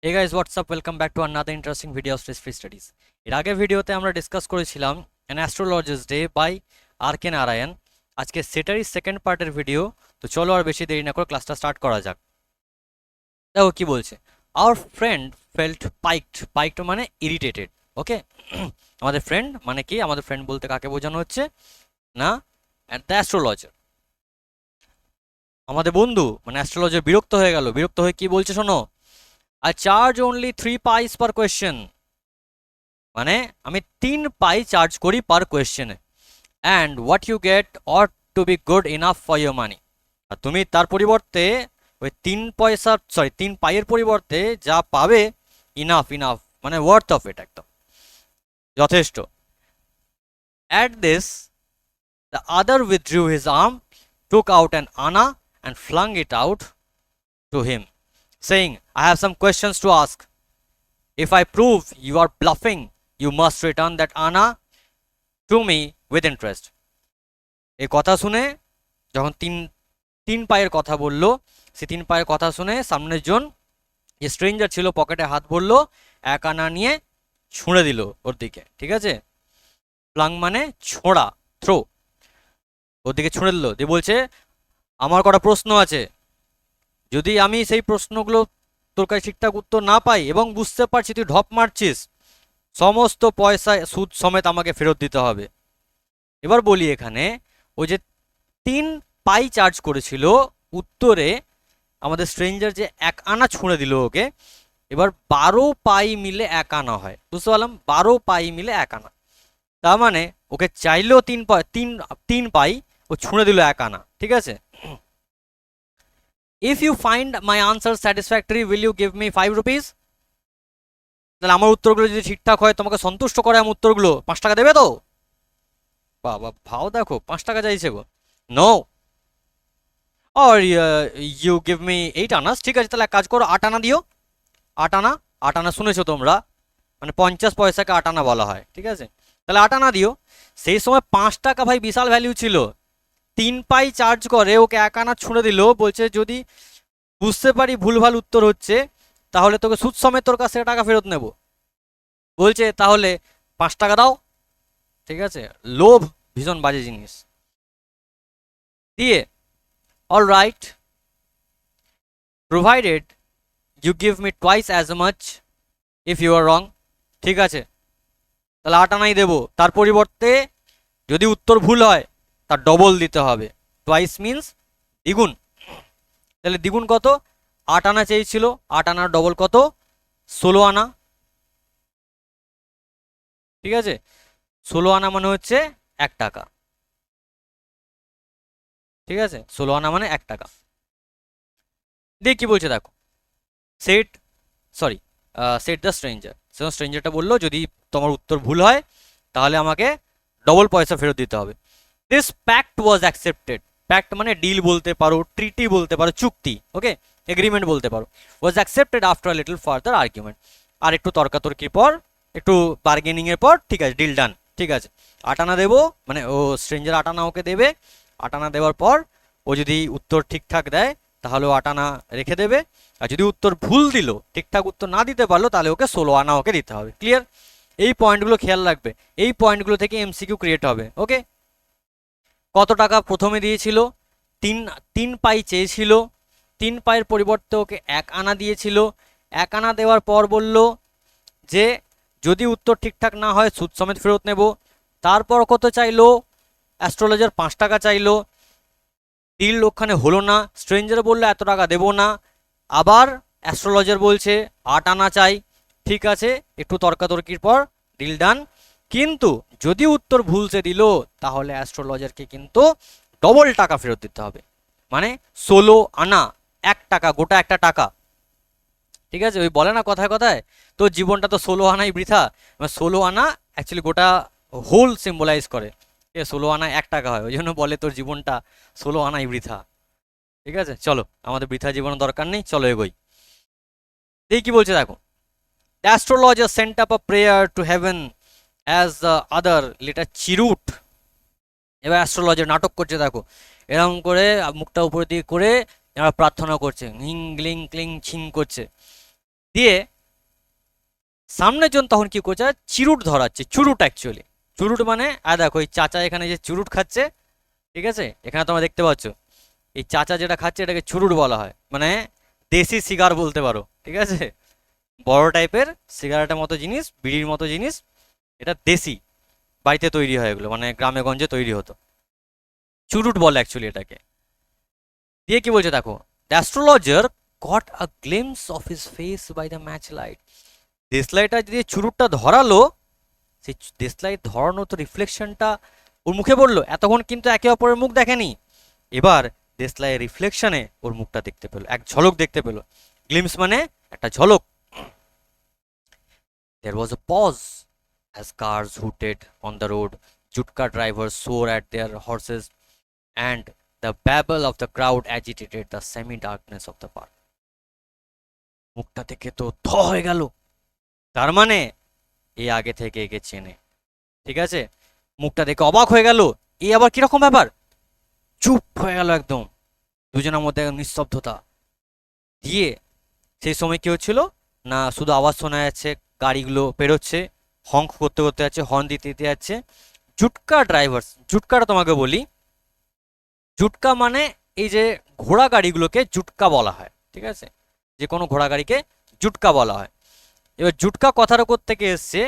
Hey guys, what's up? Welcome back to another interesting video of Stress Free Studies. এর আগে ভিডিওতে আমরা discuss করেছিলাম An Astrologist Day by R K Narayan. আজকে সেটারই সেকেন্ড পার্টের ভিডিও। তো চলো আর বেশি দেরি না করে ক্লাসটা স্টার্ট করা যাক। দেখো কি বলছে। Our friend felt piked মানে ইরিটেটেড। ওকে, আমাদের ফ্রেন্ড মানে কি? আমাদের ফ্রেন্ড বলতে কাকে বোঝানো হচ্ছে না, দ্য অ্যাস্ট্রোলজার। আমাদের বন্ধু মানে অ্যাস্ট্রোলজার বিরক্ত হয়ে গেল। বিরক্ত হয়ে কি বলছে শোনো, I charge only 3 pies per question, মানে আমি 3 পাই চার্জ করি per question, and what you get ought to be good enough for your money. আর তুমি তার পরিবর্তে ওই 3 পাইয়ের পরিবর্তে যা পাবে, ইনাফ মানে ওয়ার্থ অফ ইট, একদম যথেষ্ট। At this the other withdrew his arm, took out an anna and flung it out to him, saying, I have some questions to ask. If I prove you are bluffing, you must return that Anna to me with interest. এই কথা শুনে যখন তিন পায়ের কথা বললো, সে 3 পায়ের কথা শুনে সামনের জন যে স্ট্রেঞ্জার ছিল পকেটে হাত ভরলো, 1 আনা নিয়ে ছুঁড়ে দিল ওর দিকে। ঠিক আছে, প্লাং মানে ছোঁড়া, থ্রো, ওর দিকে ছুঁড়ে দিল দিয়ে বলছে আমার কটা প্রশ্ন আছে, যদি আমি সেই প্রশ্নগুলো তোর কাছে ঠিকঠাক উত্তর না পাই এবং বুঝতে পারছি তুই ঢপ মারছিস, সমস্ত পয়সা সুদ সমেত আমাকে ফেরত দিতে হবে। এবার বলি, এখানে ওই যে 3 পাই চার্জ করেছিল, উত্তরে আমাদের স্ট্রেঞ্জার যে 1 আনা ছুঁড়ে দিল ওকে, এবার 12 পাই মিলে 1 আনা হয়। বুঝতে পারলাম, 12 পাই মিলে 1 আনা। তার মানে ওকে চাইলেও 3 পাই, ও ছুঁড়ে দিল 1 আনা। ঠিক আছে, if you find my answer satisfactory will you give me 5 rupees? তাহলে আমার উত্তরগুলো যদি ঠিকঠাক হয়, তোমাকে সন্তুষ্ট করে আমার উত্তরগুলো, 5 টাকা দেবে তো? বাবা ভাও, দেখো 5 টাকা চাইছে গো। No, or you give me 8 annas. ঠিক আছে, তাহলে এক কাজ করো, 8 আনা দিও। 8 আনা শুনেছো তোমরা, মানে 50 পয়সাকে 8 আনা বলা হয়। ঠিক আছে, তাহলে 8 আনা দিও। সেই সময় 5 টাকা ভাই বিশাল ভ্যালু ছিল। 3 পাই চার্জ করে ওকে 1 আনা ছুঁড়ে দিল, বলছে যদি বুঝতে পারি ভুলভাল উত্তর হচ্ছে তাহলে তোকে সুদ সমেত তোর কাছে টাকা ফেরত নেব। বলছে তাহলে 5 টাকা দাও। ঠিক আছে, লোভ ভীষণ বাজে জিনিস। দিয়ে all right, provided you give me twice as much if you are wrong. ঠিক আছে, তাহলে 8 আনাই দেবো, তার পরিবর্তে যদি উত্তর ভুল হয় তার ডবল দিতে হবে। টুয়াইস মিন্স দ্বিগুণ। তাহলে দ্বিগুণ কত? 8 আনা চেয়েছিল, 8 আনার ডবল কত? 16 আনা। ঠিক আছে, 16 আনা মানে হচ্ছে 1 টাকা। ঠিক আছে, 16 আনা মানে 1 টাকা। দিয়ে কি বলছে দেখো, set sorry set the stranger. স্ট্রেঞ্জারটা বললো যদি তোমার উত্তর ভুল হয় তাহলে আমাকে ডবল পয়সা ফেরত দিতে হবে। This pact was accepted. Pact মানে ডিল বলতে পারো, ট্রিটি বলতে পারো, চুক্তি, ওকে, এগ্রিমেন্ট বলতে পারো। Was accepted after a little further argument. আর একটু তর্কাতর্কির পর, একটু বার্গেনিং এর পর, ঠিক আছে, ডিল ডান। ঠিক আছে, 8 আনা দেবো, মানে ও স্ট্রেঞ্জার 8 আনা ওকে দেবে। 8 আনা দেওয়ার পর ও যদি উত্তর ঠিকঠাক দেয় তাহলে ও 8 আনা রেখে দেবে, আর যদি উত্তর ভুল দিল, ঠিকঠাক উত্তর না দিতে পারলো, তাহলে ওকে 16 আনা ওকে দিতে হবে। ক্লিয়ার? এই পয়েন্টগুলো খেয়াল রাখবে, এই পয়েন্টগুলো থেকে এমসিকিউ ক্রিয়েট হবে। ওকে, কত টাকা প্রথমে দিয়েছিল? 3 পাই চেয়েছিল, 3 পাইয়ের পরিবর্তে ওকে 1 আনা দিয়েছিল। 1 আনা দেওয়ার পর বলল যে যদি উত্তর ঠিকঠাক না হয় সুদ সমেত ফেরত নেব। তারপর কত চাইলো? অ্যাস্ট্রোলজার 5 টাকা চাইলো। ডিল ওখানে হলো না, স্ট্রেঞ্জার বললো এত টাকা দেবো না। আবার অ্যাস্ট্রোলজার বলছে 8 আনা চাই। ঠিক আছে, একটু তর্কাতর্কির পর ডিল ডান। কিন্তু যদি উত্তর ভুলসে দিল তাহলে অ্যাস্ট্রোলজারকে কিন্তু ডবল টাকা ফেরত দিতে হবে, মানে 16 আনা, 1 টাকা, গোটা একটা টাকা। ঠিক আছে, ওই বলে না কথায় কথায়, তোর জীবনটা তো 16 আনাই বৃথা। 16 আনা অ্যাকচুয়ালি গোটা হোল সিম্বলাইজ করে। 16 আনা 1 টাকা হয়, ওই জন্য বলে তোর জীবনটা 16 আনাই বৃথা। ঠিক আছে, চলো, আমাদের বৃথা জীবনের দরকার নেই, চলো এগোই। এই কি বলছে দেখো, the astrologer sent up a prayer to heaven as the other lit a cheroot. এবার অ্যাস্ট্রোলজার নাটক করছে, দেখো এরকম করে মুখটা উপরের দিকে করে এবার প্রার্থনা করছে, হিং গ্লিং ক্লিং ছিং করছে। দিয়ে সামনের জন তখন কি করছে, চিরুট ধরাচ্ছে, চুরুট অ্যাকচুয়ালি। চুরুট মানে দেখো এই চাচা এখানে যে চুরুট খাচ্ছে, ঠিক আছে, এখানে তোমরা দেখতে পাচ্ছ এই চাচা যেটা খাচ্ছে এটাকে চুরুট বলা হয়, মানে দেশি সিগার বলতে পারো, ঠিক আছে, বড় টাইপের সিগারেটের মতো জিনিস, বিড়ির মতো জিনিস, এটা দেশি, বাড়িতে তৈরি হয় এগুলো, মানে গ্রামে গঞ্জে তৈরি হতো, চুরুট বলে অ্যাকচুয়ালি এটাকে। দিয়ে কি বলছে দেখো, the astrologer got a glimpse of his face by the match light. দেশলাইটা দিয়ে চুরুটটা ধরালো, সেই দেশলাইট ধরানো তো রিফ্লেকশনটা ওর মুখে পড়লো, এতক্ষণ কিন্তু একে অপরের মুখ দেখেনি, এবার দেশলাইয়ের রিফ্লেকশনে ওর মুখটা দেখতে পেলো, এক ঝলক দেখতে পেলো, গ্লিমস মানে একটা ঝলক। There was a pause as cars hooted on the road, Jutka drivers swore at their horses, and the babble of the crowd agitated the semi-darkness of the park. মুখটা থেকে তো থ হয়ে গেল, তার মানে এ আগে থেকে একে চেনে, ঠিক আছে, মুখটা দেখে অবাক হয়ে গেল, এ আবার কিরকম ব্যাপার, চুপ হয়ে গেল একদম, দুজনের মধ্যে নিস্তব্ধতা। দিয়ে সেই সময় কি হচ্ছিল না, শুধু আওয়াজ শোনা যাচ্ছে, গাড়িগুলো পেরোচ্ছে, হংক করতে করতে যাচ্ছে, হর্ন দিতে দিতে যাচ্ছে। জুটকা ড্রাইভার্স, জুটকাটা তোমাকে বলি, জুটকা মানে এই যে ঘোড়া গাড়িগুলোকে জুটকা বলা হয়, ঠিক আছে, যে কোনো ঘোড়া গাড়িকে জুটকা বলা হয়। এবার জুটকা কথাটা কোত্থেকে এসছে,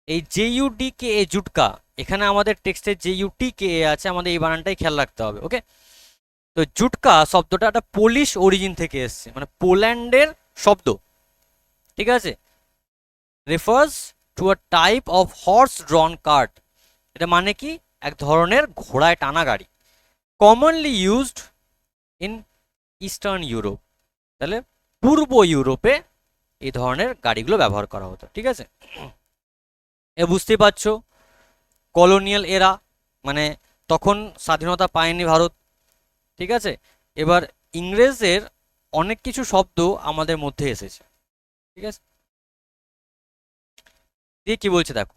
এই জে ইউডি কে এ জুটকা, এখানে আমাদের টেক্সটে যে ইউটি কে এ আছে, আমাদের এই বানানটাই খেয়াল রাখতে হবে, ওকে। তো জুটকা শব্দটা একটা পোলিশ অরিজিন থেকে এসছে, মানে পোল্যান্ডের শব্দ, ঠিক আছে, refers to a type of horse ড্রন cart, এটা মানে কি, এক ধরনের ঘোড়ায় টানা গাড়ি, commonly used in eastern Europe, তাহলে পূর্ব ইউরোপে এই ধরনের গাড়িগুলো ব্যবহার করা হতো, ঠিক আছে। এ বুঝতেই পারছো কলোনিয়াল এরা, মানে তখন স্বাধীনতা পায়নি ভারত, ঠিক আছে, এবার ইংরেজের অনেক কিছু শব্দ আমাদের মধ্যে এসেছে, ঠিক আছে। দিয়ে কি বলছে দেখো,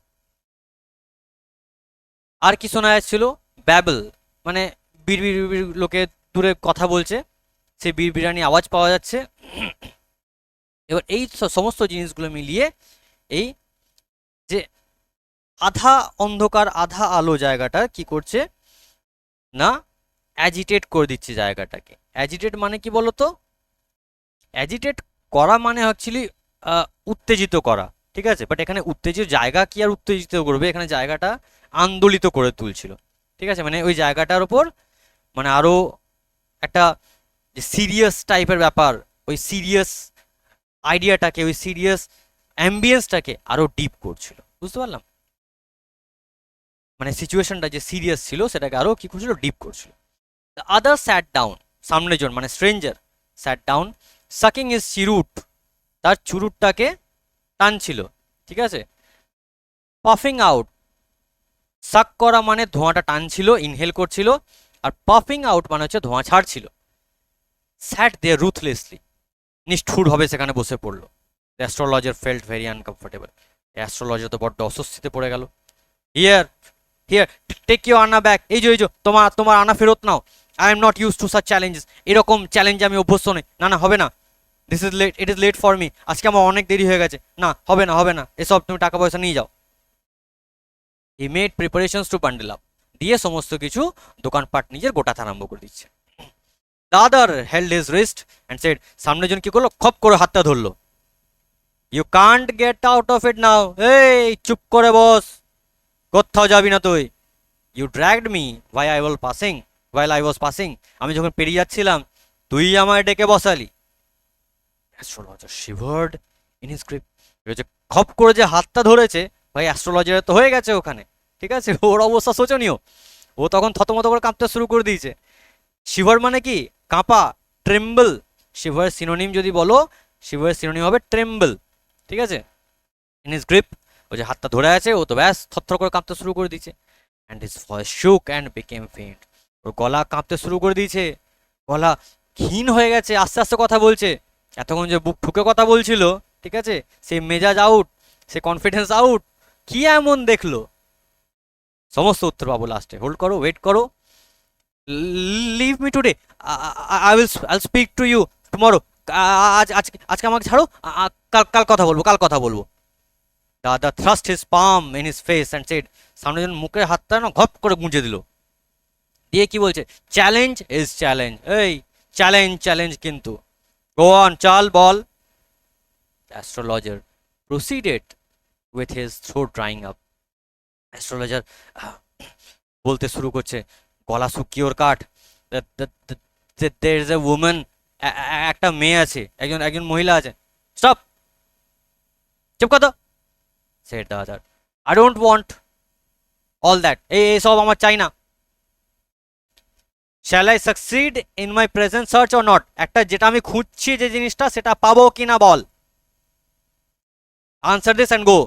আর কি শোনা যাচ্ছিল, ব্যাবল মানে বিড়বিড় বিড়বিড়, লোকে দূরে কথা বলছে, সে বিড়বিড়ানি আওয়াজ পাওয়া যাচ্ছে। এবার এই সমস্ত জিনিসগুলো মিলিয়ে এই যে আধা অন্ধকার আধা আলো জায়গাটা কি করছে না, অ্যাজিটেট করে দিচ্ছে জায়গাটাকে। অ্যাজিটেট মানে কি বলতো, অ্যাজিটেট করা মানে অ্যাকচুয়ালি উত্তেজিত করা, ঠিক আছে, বাট এখানে উত্তেজিত জায়গা কি আর উত্তেজিত করবে, এখানে জায়গাটা আন্দোলিত করে তুলছিল, ঠিক আছে, মানে ওই জায়গাটার ওপর মানে আরো একটা যে সিরিয়াস টাইপের ব্যাপার, ওই সিরিয়াস আইডিয়াটাকে, ওই সিরিয়াস অ্যাম্বিয়েন্সটাকে আরো ডিপ করছিল, বুঝতে পারলাম, মানে সিচুয়েশনটা যে সিরিয়াস ছিল সেটাকে আরো কি করছিল, ডিপ করছিল। দ্য আদার স্যাট ডাউন, সামনে জন মানে stranger sat down, sucking his cheroot, তার চুরুটটাকে টানছিল, ঠিক আছে, পাফিং আউট, সাক করা মানে ধোঁয়াটা টানছিল, ইনহেল করছিল, আর পাফিং আউট মানে হচ্ছে ধোঁয়া ছাড়ছিল। স্যাট দে রুথলেসলি, নিষ্ঠুরভাবে সেখানে বসে পড়লো। The astrologer felt very uncomfortable, astrologer তো বড্ড অস্বস্তিতে পড়ে গেল। Here here take you anna back, এই যে তোমার তোমার আনা ফেরত নাও, I am not use to such challenges, এরকম চ্যালেঞ্জে আমি অভ্যস্ত নই, না না হবে না, this is late, it is late for me, আজকে আমার অনেক দেরি হয়ে গেছে, না হবে না হবে না, এসব তুমি টাকা পয়সা নিয়ে যাও। He made preparations to bundle up, দিয়ে সমস্ত কিছু দোকানপাট নিজের গোটাতে আরম্ভ করে দিচ্ছে। The other held his wrist and said, সামনে জন কি করলো, খপ করে হাতটা ধরলো, you can't get out of it now, এই চুপ করে বস, কোথাও যাবি না তুই, you dragged me by I was passing, while I was passing, আমি যখন পেরিয়ে যাচ্ছিলাম তুই আমায় ডেকে বসালি। অ্যাস্ট্রোলজার শিভার্ড ইন হিজ গ্রিপ, খপ করে যে হাতটা ধরেছে, ভাই অ্যাস্ট্রোলজার তো হয়ে গেছে ওখানে, ঠিক আছে, ওর অবস্থা শোচনীয়, ও তখন থতমত করে কাঁপতে শুরু করে দিয়েছে। শিভার মানে কি, কাঁপা, ট্রেম্বল, শিভার সিনোনিম যদি বলো, শিভার সিনোনিম হবে ট্রেম্বল, ঠিক আছে, ইন হিজ গ্রিপ, ও যে হাতটা ধরে আছে ও তো ব্যাস থরথর করে কাঁপতে শুরু করে দিয়েছে। অ্যান্ড হিজ ভয়েস শুক অ্যান্ড বিকেম ফেইন্ট, ওর গলা কাঁপতে শুরু করে দিয়েছে, গলা ক্ষীণ হয়ে গেছে, আস্তে আস্তে কথা বলছে, এতক্ষণ যে বুক ঠুকে কথা বলছিল, ঠিক আছে, সে মেজাজ আউট, সে কনফিডেন্স আউট, কি এমন দেখলো, সমস্ত উত্তর পাবো লাস্টে, হোল্ড করো, ওয়েট করো, leave me today, I will speak to you tomorrow, আজ আজকে আজকে আমাকে ছাড়ো, কাল কাল কথা বলবো, কাল কথা বলবো। দাদা thrust his palm in his face and said, সামনে জন মুখের হাতটা না ঘপ করে গুঁজে দিল, দিয়ে কি বলছে, চ্যালেঞ্জ ইজ চ্যালেঞ্জ, এই চ্যালেঞ্জ চ্যালেঞ্জ কিন্তু, গো অন চাল বল। Astrologer proceeded with his throat drying up. Astrologer বলতে শুরু করছে, গলা শুকিয়ে ওর কাঠ, there is a woman, একটা মেয়ে আছে, একজন একজন মহিলা আছে। স্টপ, চুপ কর তো, said the other. I don't want all that, এই সব আমার চাই না। shall I succeed in my present search or not, একটা যেটা আমি খুঁজছি যে জিনিসটা সেটা পাবো কিনা বল। answer this and go,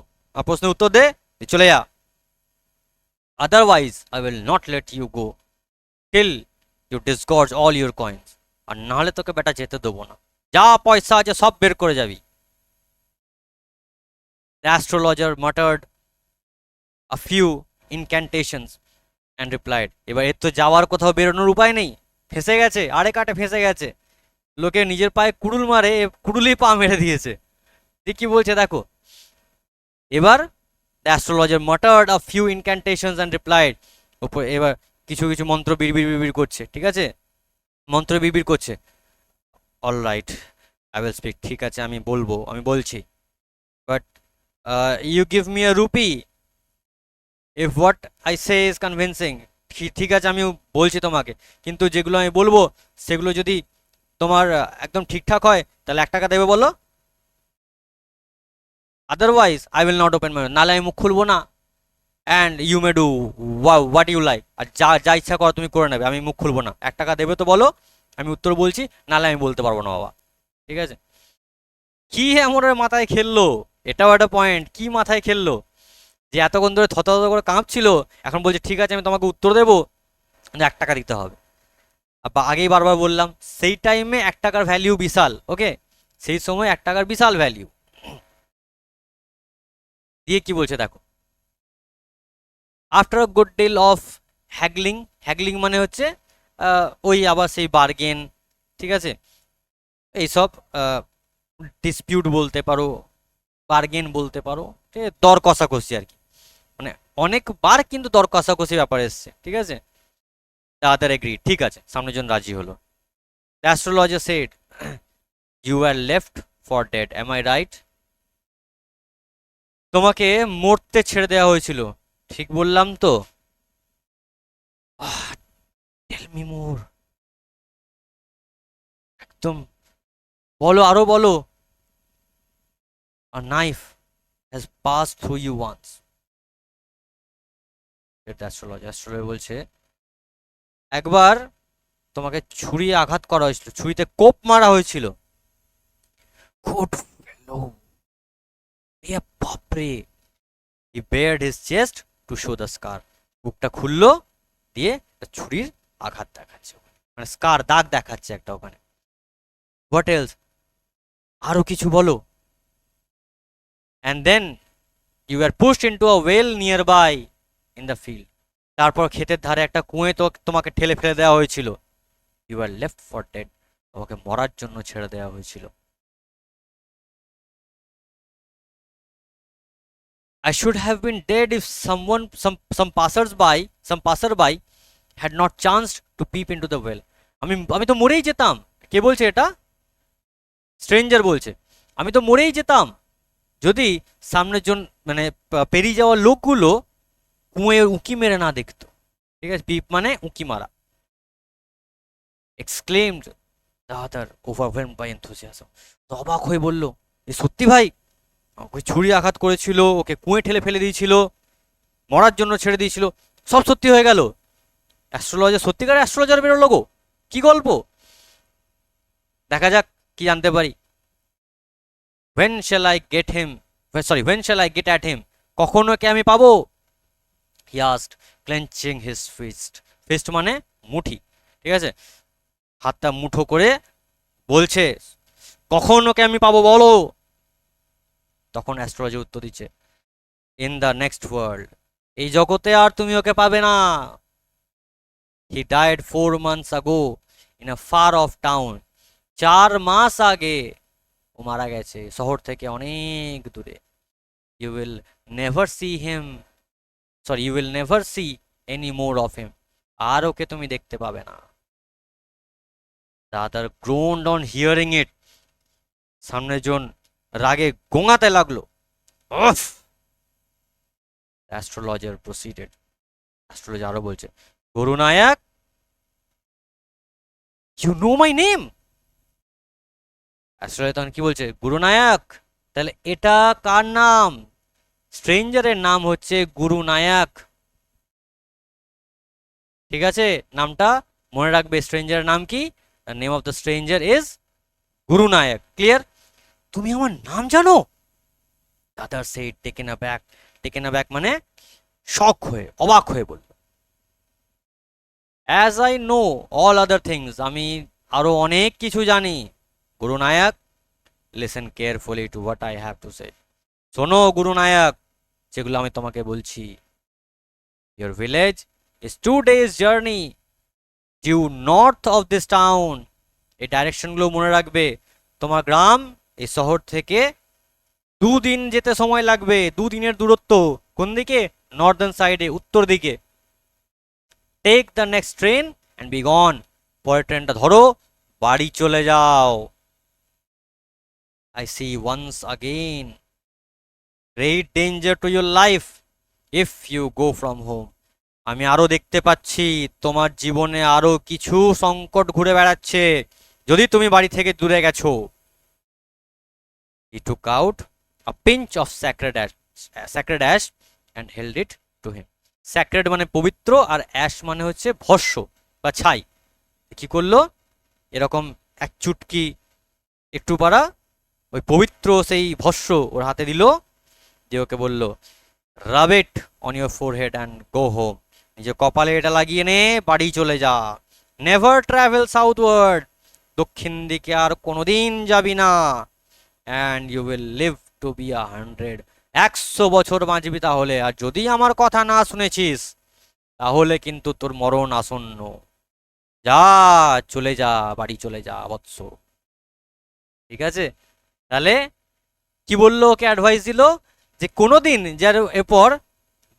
প্রশ্নের উত্তর দে, চলে যা। otherwise I will not let you go till you disgorge all your coins, আর না হলে তোকে বেটা যেতে দেবো না, যা পয়সা আছে সব বের করে যাবি। The astrologer muttered a few incantations and replied, এবার এর তো যাওয়ার কোথাও বেরোনোর উপায় নেই, ফেঁসে গেছে, আরে কাটে ফেঁসে গেছে, লোকে নিজের পায়ে কুড়ুল মারে, কুড়ুলি পা মেরে দিয়েছে। কি বলছে দেখো, এবার the astrologer muttered a few incantations and replied, এবার কিছু কিছু মন্ত্র বিড়বিড় বিড়বিড় করছে, ঠিক আছে, মন্ত্র বিড়বিড় করছে। All right, I will speak, ঠিক আছে আমি বলবো, আমি বলছি, but you give me a rupee if what I say is convincing, ঠিক আছে আমি বলছি তোমাকে, কিন্তু যেগুলো আমি বলবো সেগুলো যদি তোমার একদম ঠিকঠাক হয় তাহলে 1 টাকা দেবে বলো, otherwise I will not open my, নাহলে আমি মুখ খুলবো না, and you may do what you like, আর যা যা ইচ্ছা করো তুমি করে নেবে, আমি মুখ খুলবো না। 1 টাকা দেবে তো বলো, আমি উত্তর বলছি, নাহলে আমি বলতে পারবো না বাবা, ঠিক আছে। কি এমন মাথায় খেললো, এটাও একটা পয়েন্ট, কি মাথায় খেললো যে এতক্ষণ ধরে থত থত করে কাঁপছিল, এখন বলছে ঠিক আছে আমি তোমাকে উত্তর দেবো, 1 টাকা দিতে হবে। আগেই বারবার বললাম সেই টাইমে 1 টাকার ভ্যালিউ বিশাল, ওকে, সেই সময় 1 টাকার বিশাল ভ্যালিউ। দিয়ে কি বলছে দেখো, after a good deal of haggling, haggling মানে হচ্ছে ওই আবার সেই বার্গেন, ঠিক আছে, এইসব ডিসপিউট বলতে পারো, বার্গেন বলতে পারো, ঠিক আছে, দর কষাকষি আর কি, মানে অনেকবার কিন্তু দর কষাকষি ব্যাপার এসছে, ঠিক আছে। আদার এগ্রি, ঠিক আছে, সামনের জন রাজি হলো। The astrologer said, you are left for dead, am I right, তোমাকে মরতে ছেড়ে দেওয়া হয়েছিল, ঠিক বললাম তো। টেল মি মোর, একদম বলো, আরো বলো। A knife has passed through you once. এটা অ্যাস্ট্রোলজার বলছে, একবার তোমাকে ছুরি আঘাত করা হয়েছিল, ছুরিতে কোপ মারা হয়েছিল। গুড ফেলো, এ বাপরে, he bared his chest to show the scar, বুকটা খুললো, দিয়ে ছুরির আঘাত দেখাচ্ছে, মানে স্কার, দাগ দেখাচ্ছে একটা ওখানে। হোয়াট এলস, আরো কিছু বলো। and then you were pushed into a well nearby in the field, তারপর ক্ষেতের ধারে একটা কুঁয়ে তো তোমাকে ঠেলে ফেলে দেওয়া হয়েছিল। you were left for dead, তোমাকে মরার জন্য ছেড়ে দেওয়া হয়েছিল। I should have been dead if some passerby had not chanced to peep into the well, আমি তো মরেই যেতাম। কে বলছে এটা? স্ট্রেঞ্জার বলছে, আমি তো মরেই যেতাম যদি সামনের জন মানে পেরিয়ে যাওয়া লোকগুলো কুঁয়ে উঁকি মেরে না দেখতো, ঠিক আছে, পিপ মানে উঁকি মারা। Exclaimed the other overwhelmed by enthusiasm, তো অবাক হয়ে বলল, এ সত্যি ভাই, ওকে ছুরি আঘাত করেছিল, ওকে কুঁয়ে ঠেলে ফেলে দিয়েছিল, মরার জন্য ছেড়ে দিয়েছিল, সব সত্যি হয়ে গেল। অ্যাস্ট্রোলজার, সত্যিকার অ্যাস্ট্রোলজার বেরোলো গো, কি গল্প, দেখা যাক কি জানতে পারি। when shall I get him, when shall I get at him, কখন ওকে আমি পাবো, he asked clenching his fist, fist মানে মুঠি, ঠিক আছে, হাতটা মুঠো করে বলছে, কখন ওকে আমি পাবো বলো। তখন অ্যাস্ট্রোলজার উত্তর দিচ্ছে, in the next world, এই জগতে আর তুমি ওকে পাবে না, he died 4 months ago in a far off town, 4 মাস আগে ও মারা গেছে, শহর থেকে অনেক দূরে। You will never see him, sorry, you will never see any more of him. আর ওকে তুমি দেখতে পাবে না। The other groaned on hearing it. সামনের জন রাগে গোঙাতে লাগলো। অফ! Astrologer proceeded. অ্যাস্ট্রোলজার আরো বলছে, Gurunayak, you know my name. Astrologer তখন কি বলছে, গুরুনায়ক, তাহলে এটা কার নাম? স্ট্রেঞ্জারের নাম হচ্ছে গুরুনায়ক। ঠিক আছে, নামটা মনে রাখবে। স্ট্রেঞ্জারের নাম কি? The name of the stranger is Gurunayak. Clear? তুমি আমার নাম জানো? দাদার said taken aback. Taken aback মানে শক হয়ে, অবাক হয়ে বলল, as I know all other things, আমি আরো অনেক কিছু জানি। Gurunayak, listen carefully to what I have to say. শোনো গুরুনায়ক, যেগুলো আমি তোমাকে বলছি। Your village is 2 days journey due north of this town. এই ডাইরেকশনগুলো মনে রাখবে। তোমার গ্রাম এই শহর থেকে 2 দিন যেতে সময় লাগবে। 2 দিনের দূরত্ব। কোন দিকে? নর্দার্ন সাইডে, উত্তর দিকে। Take the next train and be gone. পরের ট্রেনটা ধরো, বাড়ি চলে যাও। I see once again great danger to your life if you go from home. আমি আরো দেখতে পাচ্ছি তোমার জীবনে আরো কিছু সংকট ঘুরে বেড়াচ্ছে যদি তুমি বাড়ি থেকে দূরে গেছো। He took out a pinch of sacred ash and held it to him. Sacred মানে পবিত্র, আর অ্যাশ মানে হচ্ছে ভস্য বা ছাই। কি করলো? এরকম এক চুটকি একটু পারা ওই পবিত্র সেই ভস্য ওর হাতে দিল, দিয়ে ওকে বলল, rub it on your forehead and go home. নিজে কপালে এটা লাগিয়ে নে, বাড়ি চলে যা। Never travel southward. দক্ষিণ দিকে আর কোনোদিন যাবি না। And you will live to be 100। 100 বছর বাঁচবি তাহলে। আর যদি আমার কথা না শুনেছিস তাহলে কিন্তু তোর মরণ আসন্ন। যা, চলে যা, বাড়ি চলে যা বৎস। ঠিক আছে? তাহলে কি বললো? ওকে অ্যাডভাইস দিল যে কোনোদিন যার এরপর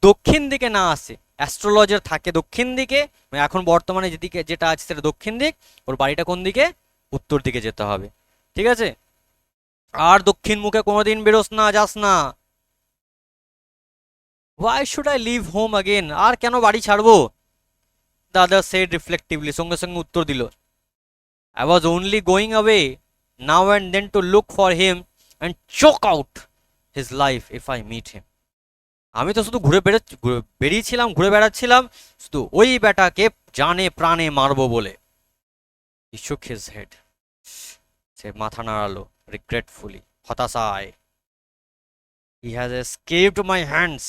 দক্ষিণ দিকে না আসে। অ্যাস্ট্রোলজার থাকে দক্ষিণ দিকে, এখন বর্তমানে যেদিকে যেটা আছে সেটা দক্ষিণ দিক। ওর বাড়িটা কোন দিকে? উত্তর দিকে যেতে হবে। ঠিক আছে? আর দক্ষিণ মুখে কোনোদিন বেরোস না, যাস না। Why should I leave home again? আর কেন বাড়ি ছাড়বো? দাদা সেড রিফ্লেক্টিভলি, সঙ্গে সঙ্গে উত্তর দিল, I was only going away now and then to look for him and choke out his life if I meet him. আমি তো শুধু বেরিয়েছিলাম, ঘুরে বেড়াচ্ছিলাম শুধু ওই বেটাকে জানে প্রাণে মারবো বলে। হি shook his head। সে মাথা নাড়ালো রিগ্রেটফুলি, হতাশায়। He has escaped my hands.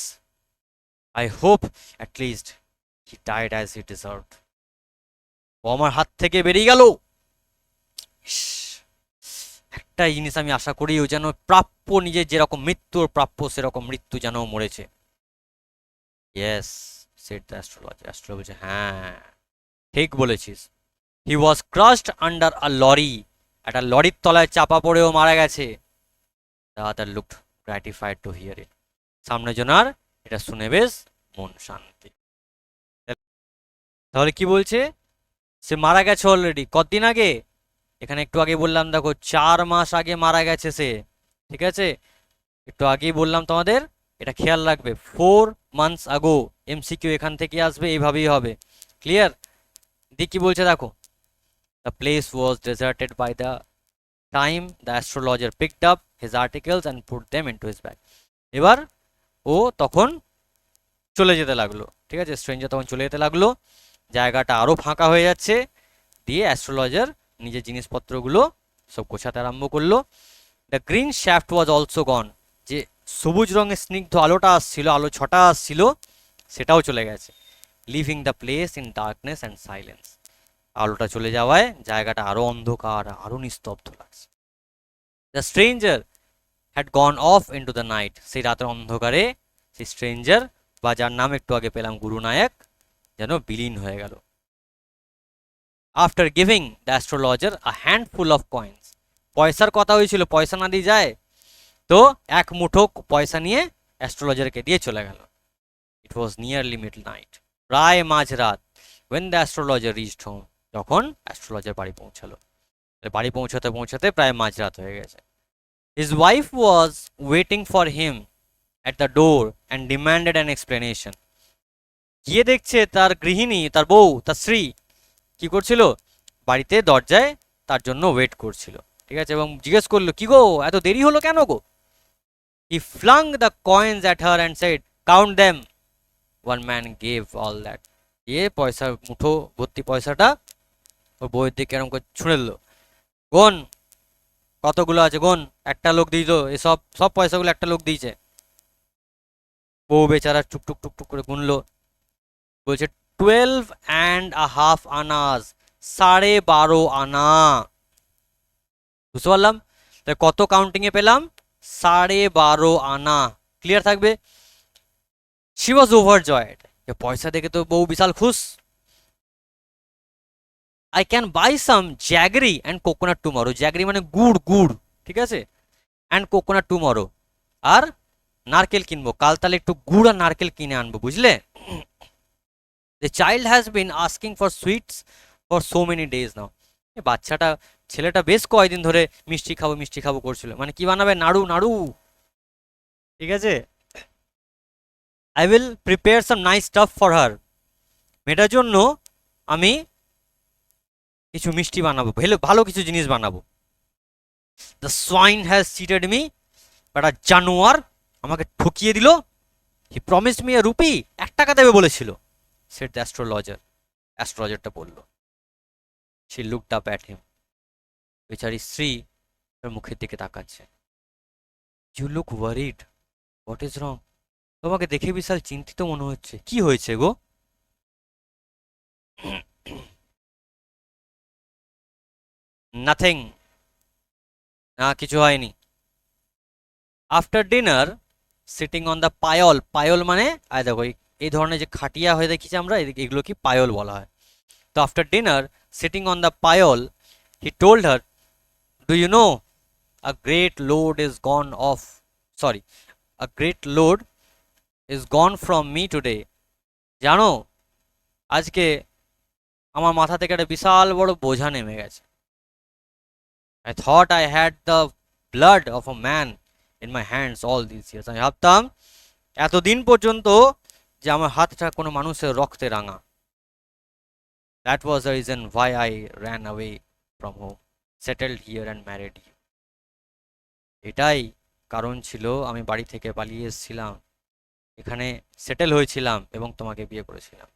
I hope at least he died as he deserved. ও আমার হাত থেকে বেরিয়ে গেল। ইস, একটা জিনিস আমি আশা করি, ও যেন প্রাপ্য, নিজের যেরকম মৃত্যুর প্রাপ্য সেরকম মৃত্যু যেন মরেছে। Yes, said the astrologer. Astrologer বলছে, হ্যাঁ ঠিক বলেছিস। He was crushed under a lorry. একটা লরির তলায় চাপা পড়েও মারা গেছে। The other looked gratified to hear it. সামনে জনার এটা শুনে বেশ মন শান্তি। তাহলে কি বলছে? সে মারা গেছে অলরেডি। কতদিন আগে? এখানে একটু আগে বললাম, দেখো 4 মাস আগে মারা গেছে সে। ঠিক আছে? একটু আগেই বললাম তোমাদের, এটা খেয়াল রাখবে। 4 months ago। এমসিকিউ এখান থেকে আসবে, এইভাবেই হবে। ক্লিয়ার? দি কি বলছে দেখো, the place was deserted by the time the astrologer picked up his articles and put them into his bag. এবার ও তখন চলে যেতে লাগলো। ঠিক আছে? স্ট্রেঞ্জার তখন চলে যেতে লাগলো, জায়গাটা আরো ফাঁকা হয়ে যাচ্ছে। দিয়ে অ্যাস্ট্রোলজার নিজের জিনিসপত্রগুলো সব গোছাতে আরম্ভ করলো। The green shaft was also gone. যে সবুজ রঙের স্নিগ্ধ আলোটা আসছিল, আলো ছটা আসছিল, সেটাও চলে গেছে। Living the place in darkness and silence. আলোটা চলে যাওয়ায় জায়গাটা আরো অন্ধকার, আরো নিস্তব্ধ লাগছে। The stranger had gone of into the night. সেই রাতের অন্ধকারে সেই স্ট্রেঞ্জার, বা যার নাম একটু আগে পেলাম গুরুনায়ক, যেন বিলীন হয়ে গেল। After giving the astrologer a handful of coins, পয়সার কথা হয়েছিল, পয়সা না দিয়ে যায়, তো এক মুঠো পয়সা নিয়ে অ্যাস্ট্রোলজারকে দিয়ে চলে গেল। It was nearly midnight, প্রায় মাঝরাত। When the astrologer reached home, যখন অ্যাস্ট্রোলজার বাড়ি পৌঁছালো, বাড়ি পৌঁছাতে পৌঁছাতে প্রায় মাঝরাত হয়ে গেছে। His wife was waiting for him at the door and demanded an explanation. গিয়ে দেখছে তার গৃহিণী, তার বউ, তার স্ত্রী কি করছিল, বাড়িতে দরজায় তার জন্য ওয়েট করছিল, ঠিক আছে, এবং জিজ্ঞেস করলো, কি গো এত দেরি হলো কেন গো? He flung the coins at her and said, count them. One man gave all that. দিয়ে পয়সা মুঠো ভর্তি পয়সাটা ওর বউয়ের দিকে এরকম করে ছুঁড়ে দিল, গোন কতগুলো আছে গোন। একটা লোক দিয়েছিল, এসব সব পয়সাগুলো একটা লোক দিয়েছে। বউ বেচারা টুকটুক টুকটুক করে গুনলো, বলছে 12.5 আনাস, 12.5 আনা। বুঝতে পারলাম? তাহলে কত কাউন্টিং এ পেলাম? 12.5 আনা। ক্লিয়ার থাকবে? শি ওয়াজ ওভারজয়েড, পয়সা দেখে তো বউ বিশাল খুশ। I can buy some jaggery and coconut tomorrow, jaggery মানে গুড়, গুড়, ঠিক আছে, অ্যান্ড কোকোনাট টুমরো, আর নারকেল কিনবো কাল, তাহলে একটু গুড় আর নারকেল কিনে আনবো, বুঝলে? The child has been asking for sweets for so many days now. বাচ্চাটা, ছেলেটা বেশ কয়েকদিন ধরে মিষ্টি খাবো মিষ্টি খাবো করছিল, মানে কি বানাবে, নাড়ু, নাড়ু, ঠিক আছে। I will prepare some nice staff for her, মেয়েটার জন্য আমি কিছু মিষ্টি বানাবো, ভালো ভালো কিছু জিনিস বানাবো। The swine has cheated me, একটা জানোয়ার আমাকে ঠকিয়ে দিল। He promise me a rupee, 1 টাকা দেবে বলেছিল। সেট দ্য অ্যাস্ট্রোলজার, অ্যাস্ট্রোলজারটা বলল। She looked up at him, বেচারি স্ত্রী তার মুখের দিকে তাকাচ্ছে। You look worried, what is wrong? তোমাকে দেখে বিশাল চিন্তিত মনে হচ্ছে, কি হয়েছে গো? নাথিং, না কিছু হয়নি। After dinner sitting on the pyol, pyol মানে আয় দেখো এই ধরনের যে খাটিয়া হয়ে দেখেছি আমরা, এগুলো কি পায়ল বলা হয়। তো after dinner sitting on the pyol he told her, do you know a great load is gone off, sorry, a great load is gone from me today, জানো আজকে আমার মাথা থেকে একটা বিশাল বড় বোঝা নেমে গেছে। I thought I had the blood of a man in my hands all these years, আমি ভাবতাম এতদিন পর্যন্ত যে আমার হাতটা কোনো মানুষের রক্তে রাঙা। That was the reason why I ran away from home, settled here and married you, এটাই কারণ ছিল আমি বাড়ি থেকে পালিয়ে এসেছিলাম, এখানে সেটেল হয়েছিলাম এবং তোমাকে বিয়ে করেছিলাম।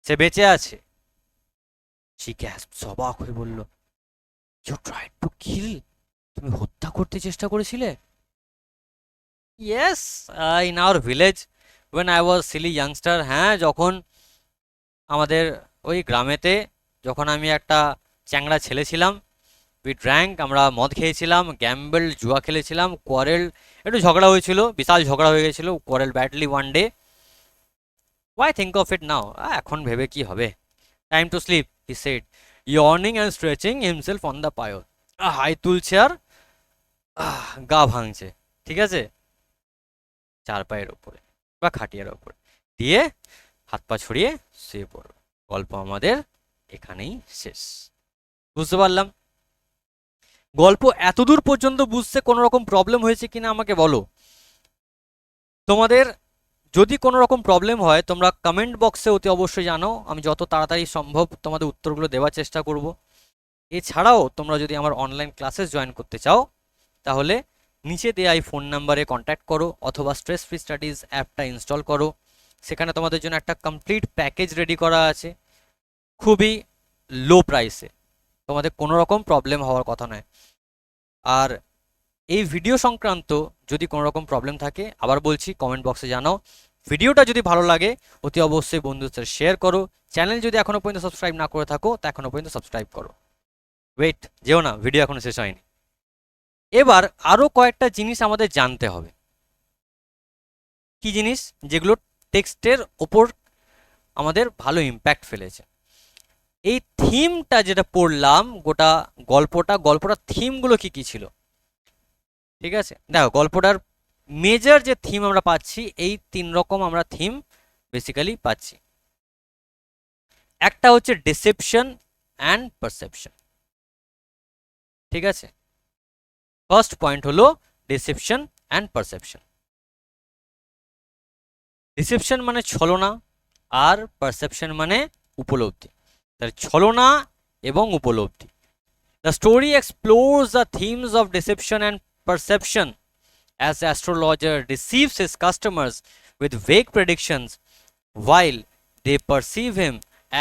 সে বেঁচে আছে। সে গ্যাসপড, অবাক হয়ে বলল, ইউ ট্রাইড টু কিল, তুমি হত্যা করতে চেষ্টা করেছিলে? Yes, in our village when I was silly youngster, হ্যাঁ যখন আমাদের ওই গ্রামেতে, যখন আমি একটা চ্যাংড়া ছেলে ছিলাম, উই ড্র্যাঙ্ক, আমরা মদ খেয়েছিলাম, গ্যাম্বল জুয়া খেলেছিলাম, কোয়ারেল, একটু ঝগড়া হয়েছিল, বিশাল ঝগড়া হয়ে গেছিলো, quarrel badly one day. Why think of it now, এখন ভেবে কি হবে। Time to sleep, he said, ইয়র্নিং and stretching himself on the pyol, হাই তুলছে আর গা ভাঙছে, ঠিক আছে, চার পায়ের ওপরে বা খাটিয়ার ওপরে দিয়ে হাত পা ছড়িয়ে শুয়ে পড়ো। গল্প আমাদের এখানেই শেষ। বুঝতে পারলাম? গল্প এতদূর পর্যন্ত বুঝতে কোনো রকম প্রবলেম হয়েছে কিনা আমাকে বলো। তোমাদের যদি কোনো রকম প্রবলেম হয় তোমরা কমেন্ট বক্সে অতি অবশ্যই জানাও, আমি যত তাড়াতাড়ি সম্ভব তোমাদের উত্তরগুলো দেওয়ার চেষ্টা করব। এছাড়াও তোমরা যদি আমার অনলাইন ক্লাসেস জয়েন করতে চাও তাহলে নিচে দেওয়া এই ফোন নাম্বারে কন্ট্যাক্ট করো অথবা স্ট্রেস ফ্রি স্টাডিজ অ্যাপটা ইনস্টল করো। সেখানে তোমাদের জন্য একটা কমপ্লিট প্যাকেজ রেডি করা আছে, খুবই লো প্রাইসে, তোমাদের কোনো রকম প্রবলেম হওয়ার কথা নয়। আর এই ভিডিও সংক্রান্ত যদি কোনো রকম প্রবলেম থাকে, আবার বলছি কমেন্ট বক্সে জানাও। ভিডিওটা যদি ভালো লাগে অতি অবশ্যই বন্ধুদের সাথে শেয়ার করো। চ্যানেল যদি এখনো পর্যন্ত সাবস্ক্রাইব না করে থাকো তা এখনো পর্যন্ত সাবস্ক্রাইব করো। ওয়েট, যেও না, ভিডিও এখনো শেষ হয়নি। এবার আরও কয়েকটা জিনিস আমাদের জানতে হবে। কি জিনিস? যেগুলো টেক্সটের ওপর আমাদের ভালো ইম্প্যাক্ট ফেলেছে। এই থিমটা যেটা পড়লাম, গোটা গল্পটা থিমগুলো কি কি ছিল, ঠিক আছে? দেখো গল্পটার মেজর যে থিম আমরা পাচ্ছি, এই 3 রকম আমরা থিম বেসিক্যালি পাচ্ছি। একটা হচ্ছে ডিসেপশন অ্যান্ড পারসেপশন, ঠিক আছে? ফার্স্ট পয়েন্ট হলো ডিসেপশন অ্যান্ড পারসেপশন। ডিসেপশন মানে ছলনা, আর পারসেপশন মানে উপলব্ধি। তাহলে ছলনা এবং উপলব্ধি। The story explores the themes of deception and perception as the astrologer deceives his customers with vague predictions while they perceive him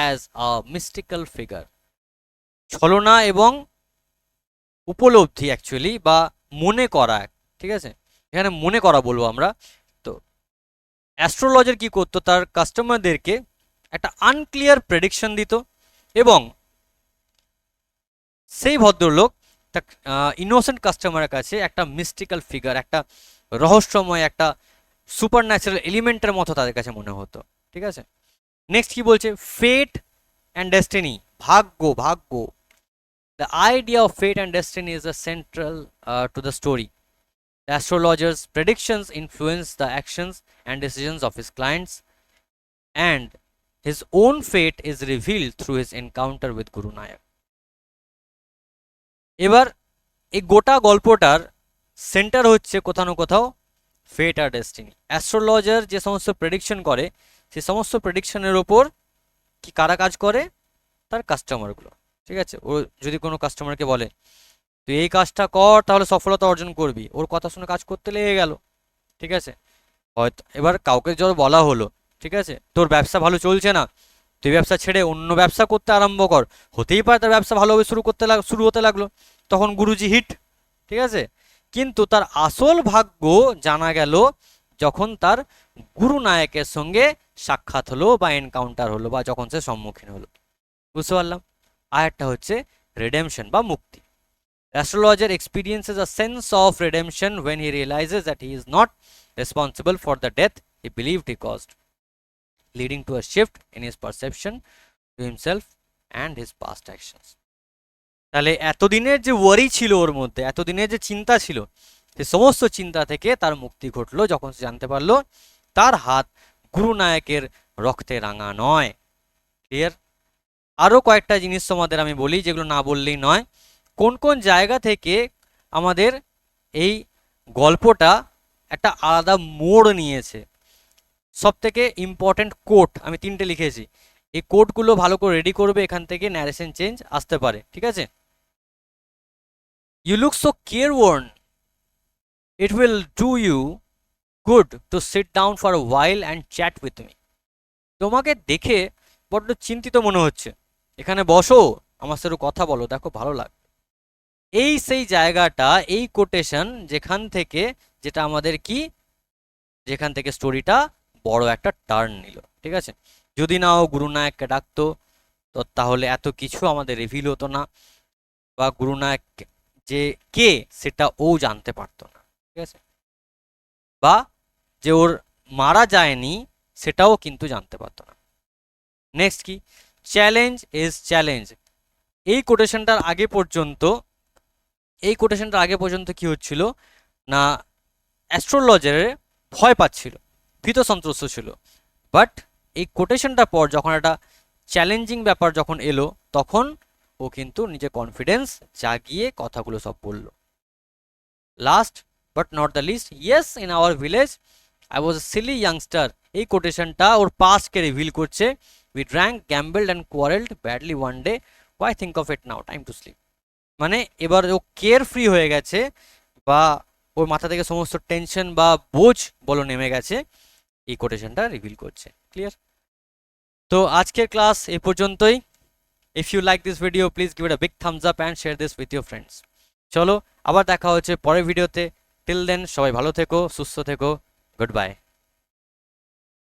as a mystical figure. ছলনা এবং উপলব্ধি অ্যাকচুয়ালি, বা মনে করা, ঠিক আছে? এখানে মনে করা বলবো আমরা। তো অ্যাস্ট্রোলজার কি করতো, তার কাস্টমারদেরকে একটা আনক্লিয়ার প্রেডিকশন দিত, এবং সেই ভদ্রলোক তার ইনোসেন্ট কাস্টমারের কাছে একটা মিস্টিক্যাল ফিগার, একটা রহস্যময়, একটা সুপার ন্যাচারাল এলিমেন্টের মতো তাদের কাছে মনে হতো, ঠিক আছে? নেক্সট কি বলছে, ফেট অ্যান্ড ডেস্টিনি, ভাগ্য। The idea of fate and destiny is central to the story. The astrologer's predictions influence the actions and decisions of his clients, and his own fate is revealed through his encounter with Guru Nayak. এবার এই গোটা গল্পটার centre হচ্ছে কোথাও না কোথাও ফেট আর destiny. Astrologer যে সমস্ত প্রেডিকশন করে, সেই সমস্ত প্রেডিকশনের ওপর কি কারা কাজ করে, তার কাস্টমারগুলো, ঠিক আছে? ও যদি কোনো কাস্টমারকে বলে তুই এই কাজটা কর তাহলে সফলতা অর্জন করবি, ওর কথা শুনে কাজ করতে লেগে গেল, ঠিক আছে? হয়তো এবার কাউকে যদি বলা হলো, ঠিক আছে, তোর ব্যবসা ভালো চলছে না, তুই ব্যবসা ছেড়ে অন্য ব্যবসা করতে আরম্ভ কর, হতেই পারে তার ব্যবসা ভালোভাবে শুরু হতে লাগলো, তখন গুরুজি হিট, ঠিক আছে? কিন্তু তার আসল ভাগ্য জানা গেল যখন তার গুরু নায়কের সঙ্গে সাক্ষাৎ হলো বা এনকাউন্টার হলো, বা যখন সে সম্মুখীন হলো, বুঝতে পারলাম? আর একটা হচ্ছে রিডেমশন বা মুক্তি। Astrologer experiences a sense of redemption when he realizes that he is not responsible for the death he believed he caused, leading to a shift in his perception to himself and his past actions. তাহলে এতদিনের যে ওয়ারি ছিল ওর মধ্যে, এতদিনের যে চিন্তা ছিল, সে সমস্ত চিন্তা থেকে তার মুক্তি ঘটলো যখন সে জানতে পারলো তার হাত গুরু নায়কের রক্তে রাঙা নয়। ক্লিয়ার? আরও কয়েকটা জিনিস তোমাদের আমি বলি, যেগুলো না বললেই নয়। কোন কোন জায়গা থেকে আমাদের এই গল্পটা একটা আলাদা মোড় নিয়েছে, সব থেকে ইম্পর্টেন্ট কোট আমি 3টে লিখেছি, এই কোটগুলো ভালো করে রেডি করবে, এখান থেকে ন্যারেশন চেঞ্জ আসতে পারে, ঠিক আছে? You look so careworn. It will do you good to sit down for a while and chat with me. তোমাকে দেখে বড্ড চিন্তিত মনে হচ্ছে, এখানে বসো, আমার সাথে কথা বলো, দেখো ভালো লাগবে। এই সেই জায়গাটা, এই কোটেশন যেখান থেকে, যেটা আমাদের কি, যেখান থেকে স্টোরিটা বড় একটা টার্ন নিল, ঠিক আছে? যদি না ও গুরুনায়ককে ডাকতো, তো তাহলে এত কিছু আমাদের রিভিল হতো না, বা গুরুনায়ক যে কে সেটা ও জানতে পারতো না, ঠিক আছে? বা যে ওর মারা যায়নি সেটাও কিন্তু জানতে পারতো না। নেক্সট কি, চ্যালেঞ্জ ইজ চ্যালেঞ্জ। এই কোটেশনটার আগে পর্যন্ত কি হচ্ছিল না, অ্যাস্ট্রোলজারের ভয় পাচ্ছিল, ভীত সন্ত্রস্ত ছিল, বাট এই কোটেশনটার পর যখন একটা চ্যালেঞ্জিং ব্যাপার যখন এলো, তখন ও কিন্তু নিজের কনফিডেন্স জাগিয়ে কথাগুলো সব বলল। Last but not the least, yes in our village I was a silly youngster. এই কোটেশনটা ওর পাস্টকে রিভিল করছে। We drank, gambled and quarrelled badly one day, why think of it now, time to sleep. মানে এবার ও care free হয়ে গেছে, বা ওর মাথা থেকে সমস্ত টেনশন বা বোঝ বলো নেমে গেছে, এই কোটেশনটা রিভিল করছে। ক্লিয়ার? তো আজকের ক্লাস এই পর্যন্তই। If you like this video please give it a big thumbs up and share this with your friends. চলো আবার দেখা হচ্ছে পরের ভিডিওতে। টিল দেন সবাই ভালো থেকো, সুস্থ থেকো, গুড বাই।